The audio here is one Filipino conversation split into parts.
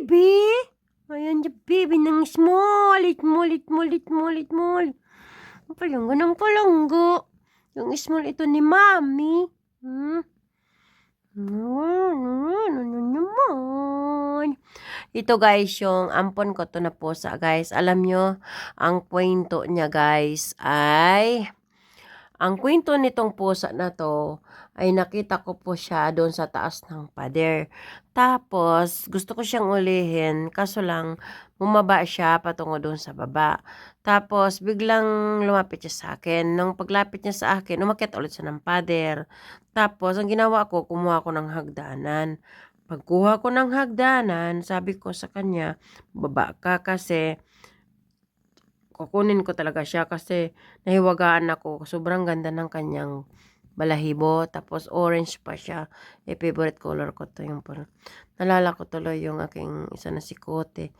baby. Ayan yung baby ng small. Itmol. Palangga ng palangga. Yung small ito ni Mami. Ano naman? Ito guys, yung ampon ko to na pusa guys. Alam nyo, ang kwento niya guys ay... Ang kwento nitong pusa na to ay nakita ko po siya doon sa taas ng pader. Tapos, gusto ko siyang ulihin, kaso lang, bumaba siya patungo doon sa baba. Tapos, biglang lumapit siya sa akin. Nung paglapit niya sa akin, umakyat ulit siya ng pader. Tapos, ang ginawa ko, kumuha ko ng hagdanan. Pagkuha ko ng hagdanan, sabi ko sa kanya, baba ka kasi kukunin ko talaga siya kasi nahiwagaan ako. Sobrang ganda ng kanyang balahibo. Tapos orange pa siya. Favorite color ko to yung parang. Nalala ko tuloy yung aking isa na si Kote.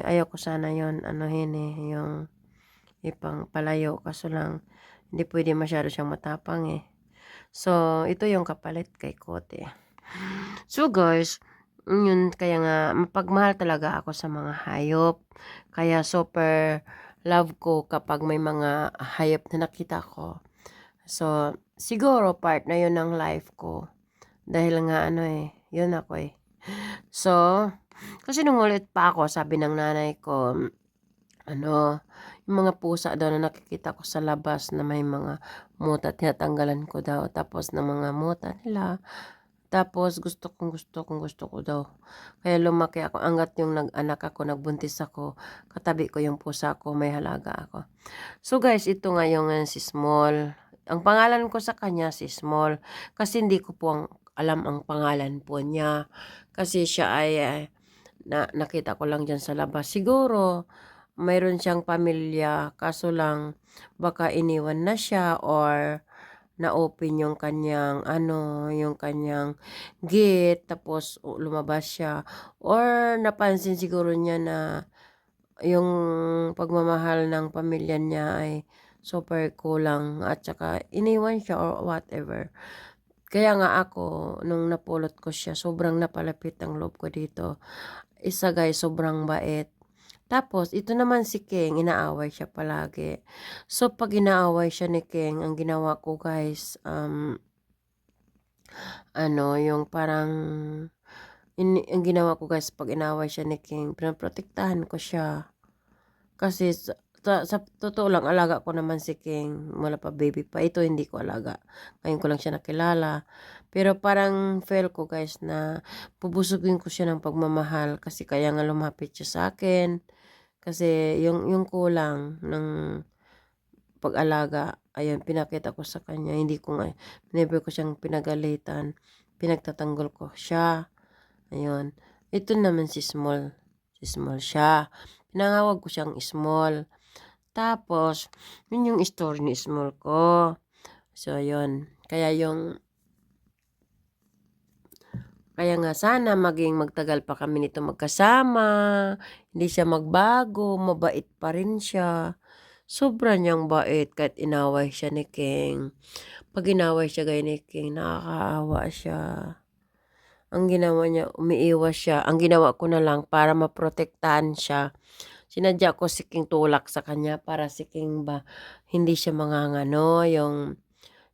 Ayaw ko sana yon anuhin yung ipang palayo. Kaso lang, hindi pwede masyado siyang matapang So, ito yung kapalit kay Kote. So guys, yun, kaya nga, mapagmahal talaga ako sa mga hayop. Kaya super love ko kapag may mga hayop na nakita ko. So, siguro part na yun ng life ko. Dahil nga yun ako So, kasi nung ulit pa ako, sabi ng nanay ko, yung mga pusa daw na nakikita ko sa labas na may mga muta, tinatanggalan ko daw. Tapos ng mga muta nila, tapos gusto ko daw. Kaya lumaki ako hangga't yung nag-anak ako, nagbuntis ako, katabi ko yung pusa ko, may halaga ako. So guys, ito nga yung si Small. Ang pangalan ko sa kanya si Small kasi hindi ko po alam ang pangalan po niya. Kasi siya ay nakita ko lang dyan sa labas. Siguro mayroon siyang pamilya kaso lang baka iniwan na siya or na-open yung kanyang yung kanyang gate tapos lumabas siya or napansin siguro niya na yung pagmamahal ng pamilya niya ay super kulang at saka iniwan siya or whatever. Kaya nga ako nung napulot ko siya sobrang napalapit ang loob ko dito. Isa guys, sobrang bait. Tapos, ito naman si King, inaaway siya palagi. So, pag inaaway siya ni King, ang ginawa ko guys, yung parang, ang ginawa ko guys, pag inaaway siya ni King, pinaprotektahan ko siya. Kasi, sa totoo lang, alaga ko naman si King, mula pa baby pa. Ito, hindi ko alaga. Ngayon ko lang siya nakilala. Pero parang feel ko guys na pubusugin ko siya ng pagmamahal kasi kaya nga lumapit siya sa akin. Kasi yung kulang ng pag-alaga, ayun, pinakita ko sa kanya. Hindi ko nga, never ko siyang pinagalitan. Pinagtatanggol ko siya. Ayun. Ito naman si Small. Si Small siya. Pinangawag ko siyang Small. Tapos, yun yung story ni Small ko. So, ayun. Kaya nga sana magtagal pa kami nito magkasama. Hindi siya magbago, mabait pa rin siya. Sobra niyang bait kahit inaway siya ni King. Pag inaway siya gaya ni King, nakakaawa siya. Ang ginawa niya, umiiwas siya. Ang ginawa ko na lang para maprotektahan siya. Sinadya ko si King tulak sa kanya para si King ba hindi siya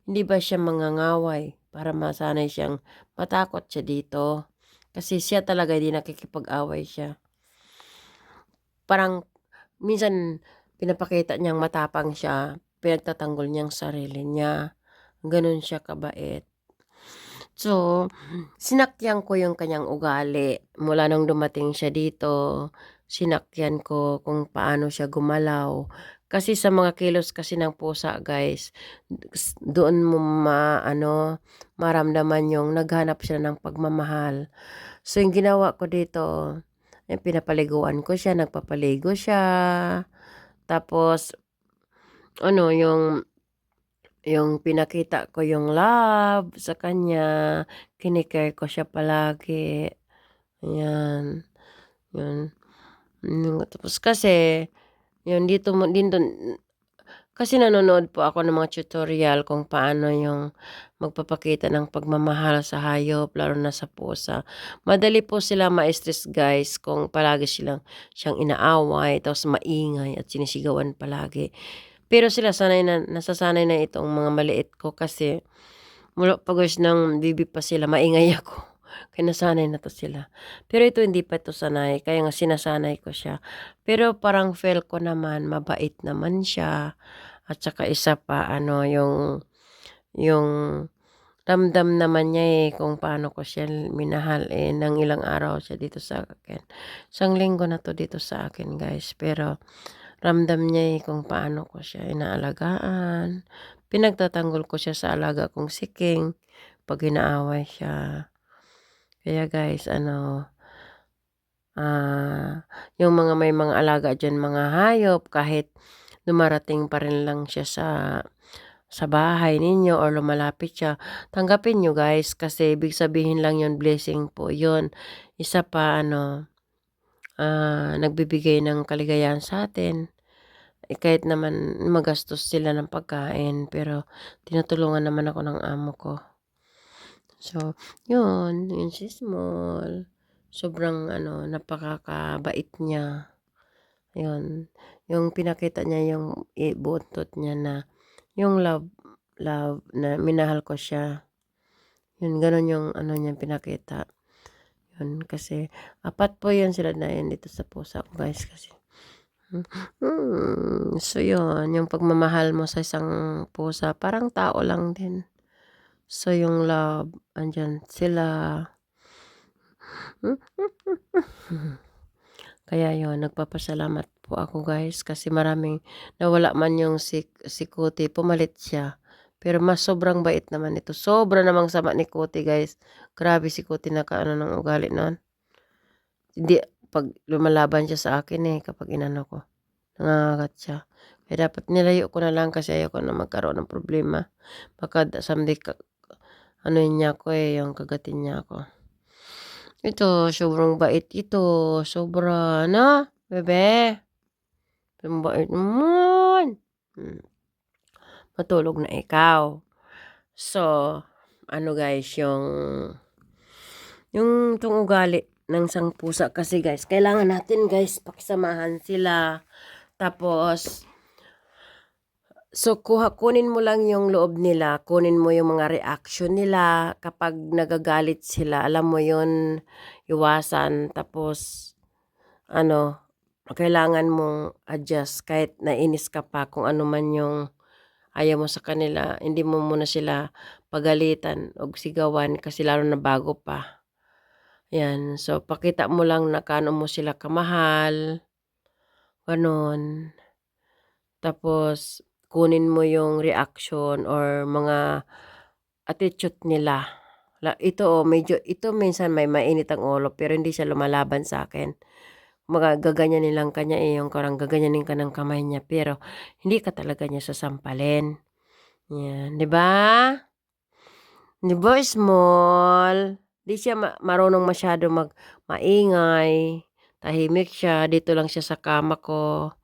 hindi ba siya mangangaway para masanay siyang matakot siya dito. Kasi siya talaga hindi nakikipag-away siya. Parang minsan pinapakita niyang matapang siya, pinagtatanggol niyang sarili niya. Ganun siya kabait. So, sinakyan ko yung kanyang ugali. Mula nung dumating siya dito, sinakyan ko kung paano siya gumalaw. Kasi sa mga kilos kasi ng pusa, guys, doon mo maramdaman yung naghanap siya ng pagmamahal. So, yung ginawa ko dito, pinapaliguan ko siya, nagpapaligo siya. Tapos, yung pinakita ko yung love sa kanya, kinikare ko siya palagi. Ayan. Yun. Tapos kasi, yun dito, Kasi nanonood po ako ng mga tutorial kung paano yung magpapakita ng pagmamahal sa hayop, lalo na sa pusa. Madali po sila ma-stress guys kung palagi siyang inaaway, tapos maingay at sinisigawan palagi. Pero sila nasasanay na itong mga maliit ko kasi mula pa guys ng bibi pa sila, maingay ako. Kaya nasanay na 'to sila. Pero ito hindi pa 'to sanay, kaya nga sinasanay ko siya. Pero parang feel ko naman mabait naman siya at saka isa pa ano yung ramdam naman niya, kung paano ko siya minahal, ng ilang araw siya dito sa akin. Isang linggo na 'to dito sa akin guys, pero ramdam niya, kung paano ko siya inaalagaan. Pinagtatanggol ko siya sa alaga kong si King 'pag inaaway siya. Kaya guys ano, yung may mga alaga diyan mga hayop kahit dumarating pa rin lang siya sa bahay ninyo or lumalapit siya, tanggapin niyo guys kasi ibig sabihin lang yon blessing po yon. Isa pa ano, nagbibigay ng kaligayahan sa atin. Kahit naman magastos sila ng pagkain pero tinutulungan naman ako ng amo ko. So, yun si Small. Sobrang ano, napakakabait niya. Yun, yung pinakita niya yung buntot niya na yung love na minahal ko siya. Yun, gano'n yung ano niya pinakita. Yun, kasi apat po yun sila na yun dito sa pusa ko guys kasi. So yun, yung pagmamahal mo sa isang pusa, parang tao lang din. So yung love, andyan sila. Kaya yun, nagpapasalamat po ako guys kasi maraming nawala man yung si Kuti, pumalit siya. Pero mas sobrang bait naman ito. Sobra namang sama ni Kuti guys. Grabe si Kuti nakaano ng ugali noon. Hindi, pag lumalaban siya sa akin kapag inano ko. Nangangagat siya. Kaya dapat nilayo ko na lang kasi ayoko na magkaroon ng problema. Baka someday ano niya ako yung kagatin niya ako. Ito, sobrang bait ito. Sobra na, bebe. Ang bait naman. Matulog na ikaw. So, ano guys, yung itong ugali ng isang pusa kasi guys, kailangan natin guys, pakisamahan sila. Tapos, so kunin mo lang yung loob nila, kunin mo yung mga reaction nila kapag nagagalit sila, alam mo yun, iwasan. Tapos, ano, kailangan mong adjust kahit nainis ka pa kung ano man yung ayaw mo sa kanila, hindi mo muna sila pagalitan o sigawan kasi lalo na bago pa. Yan, so pakita mo lang na kaano mo sila kamahal, gano'n. Tapos kunin mo yung reaction or mga attitude nila. Medyo ito minsan may mainit ang ulo pero hindi siya lumalaban sa akin. Gaganyanin lang kanya, yung parang gaganyanin ka ng kamay niya pero hindi ka talaga niya sasampalin. Yan, 'di ba? 'Di ba, Small? 'Di siya marunong masyado maingay, tahimik siya, dito lang siya sa kama ko.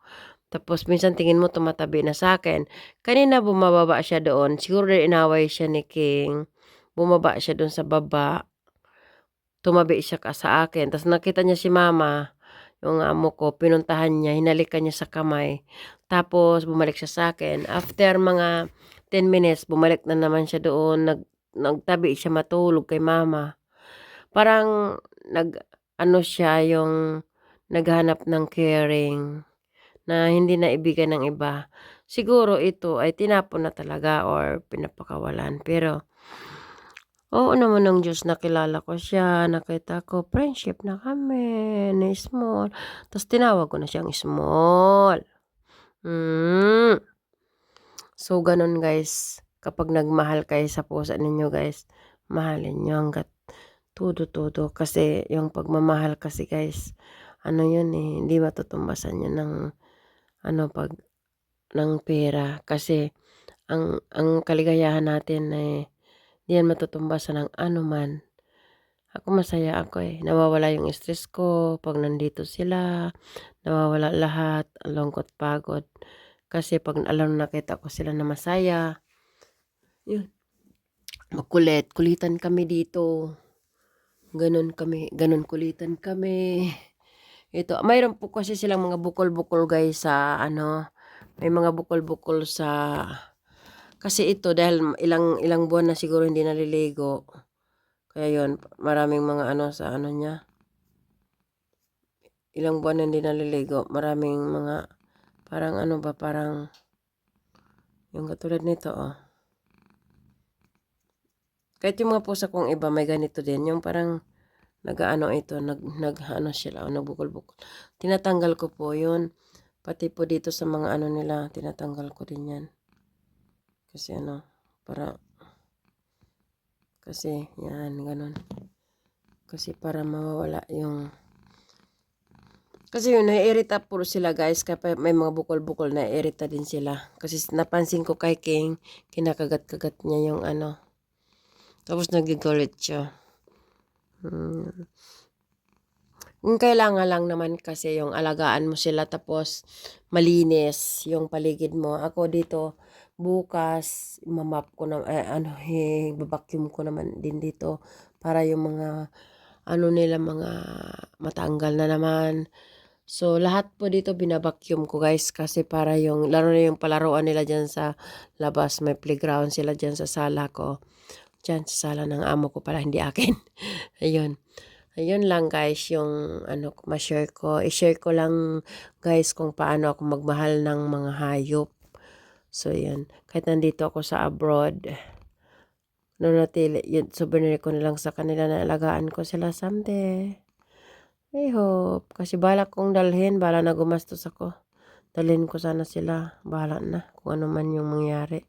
Tapos minsan tingin mo tumatabi na sa'kin. Kanina bumababa siya doon, siguro inaway siya ni King, bumaba siya do'n sa baba, tumabi siya sa akin ta's nakita niya si mama, yung amo ko, pinuntahan niya, hinalikan niya sa kamay, tapos bumalik siya sa'kin. After mga 10 minutes, bumalik na naman siya doon, nagtabi siya matulog kay mama. Parang nag-ano siya, yung naghanap ng caring na hindi naibigan ng iba. Siguro ito ay tinapon na talaga or pinapakawalan. Pero, oo naman ng Diyos nakilala ko siya, nakita ko, friendship na kami ni Small. Tapos tinawag ko na siyang Small. So, ganun guys. Kapag nagmahal kayo sa pusa ninyo guys, mahalin nyo hanggat todo-todo. Kasi yung pagmamahal kasi guys, ano yun hindi matutumbasan yun ng pera. Kasi ang kaligayahan natin di yan matutumbasan ng anuman. Ako masaya ako nawawala yung stress ko pag nandito sila, nawawala lahat, ang lungkot, pagod. Kasi pag alam nakita ko sila na masaya, yun, kulitan kami dito. Ganun kulitan kami. Ito, mayroon po kasi silang mga bukol-bukol guys sa may mga bukol-bukol sa kasi ito dahil ilang buwan na siguro hindi naliligo. Kaya yun, maraming mga sa niya. Ilang buwan na hindi naliligo, maraming mga parang parang yung katulad nito Kahit yung mga pusa kong iba may ganito din, yung parang sila nagbukol-bukol. Tinatanggal ko po yun. Pati po dito sa mga nila, tinatanggal ko din yan. Kasi kasi yan, ganun. Kasi para mawawala yung kasi yun, naiirita po sila guys. Kaya may mga bukol-bukol, naiirita din sila. Kasi napansin ko kay King, kinakagat-kagat niya yung Tapos nagigalit siya. Kung kailangan lang naman kasi yung alagaan mo sila tapos malinis yung paligid mo. Ako dito, bukas, mamap ko na, babacuum ko naman din dito para yung mga, nila mga matanggal na naman. So, lahat po dito binabacuum ko guys kasi para yung, laro na yung palaruan nila dyan sa labas. May playground sila dyan sa sala ko. Dyan sa sala ng amo ko pala, hindi akin. Ayun. Ayun lang guys yung ma-share ko. I-share ko lang guys kung paano ako magmahal ng mga hayop. So, yun. Kahit nandito ako sa abroad, natili, yun, souvenir ko nilang sa kanila na alagaan ko sila someday. I hope. Kasi balak kong dalhin, bala na gumastos ako. Dalhin ko sana sila. Bahala na kung ano man yung mangyari.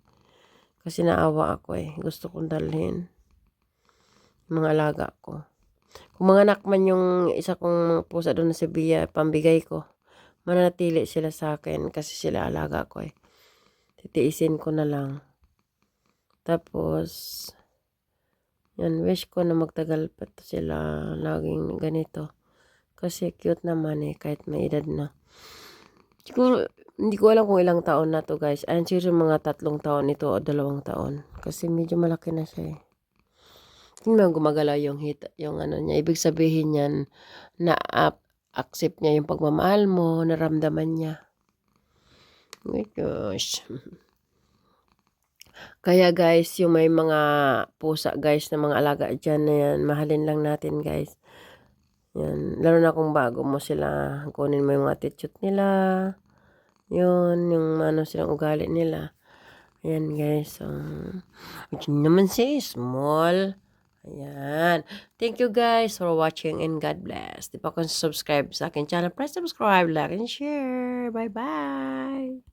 Kasi naawa ako Gusto kong dalhin. Mga alaga ko. Kung mga anak man yung isa kong pusa doon na si Bia, pambigay ko. Mananatili sila sa akin kasi sila alaga ko Titiisin ko na lang. Tapos, yan, wish ko na magtagal pa to sila laging ganito. Kasi cute naman kahit may edad na. Siguro, hindi ko alam kung ilang taon na to guys. I'm sure mga 3 taon ito o 2 taon. Kasi medyo malaki na siya Hindi mo gumagalaw yung niya. Ibig sabihin yan na accept niya yung pagmamahal mo, naramdaman niya. Oh my gosh. Kaya guys, yung may mga pusa guys na mga alaga dyan na yan, mahalin lang natin guys. Yan, lalo na kung bago mo sila, kunin mo yung attitude nila. Yun, yung silang ugali nila. Ayan guys, ito naman si small. Ayan. Thank you guys for watching and God bless. Di pa kung subscribe sa akin channel, press subscribe, like, and share. Bye-bye!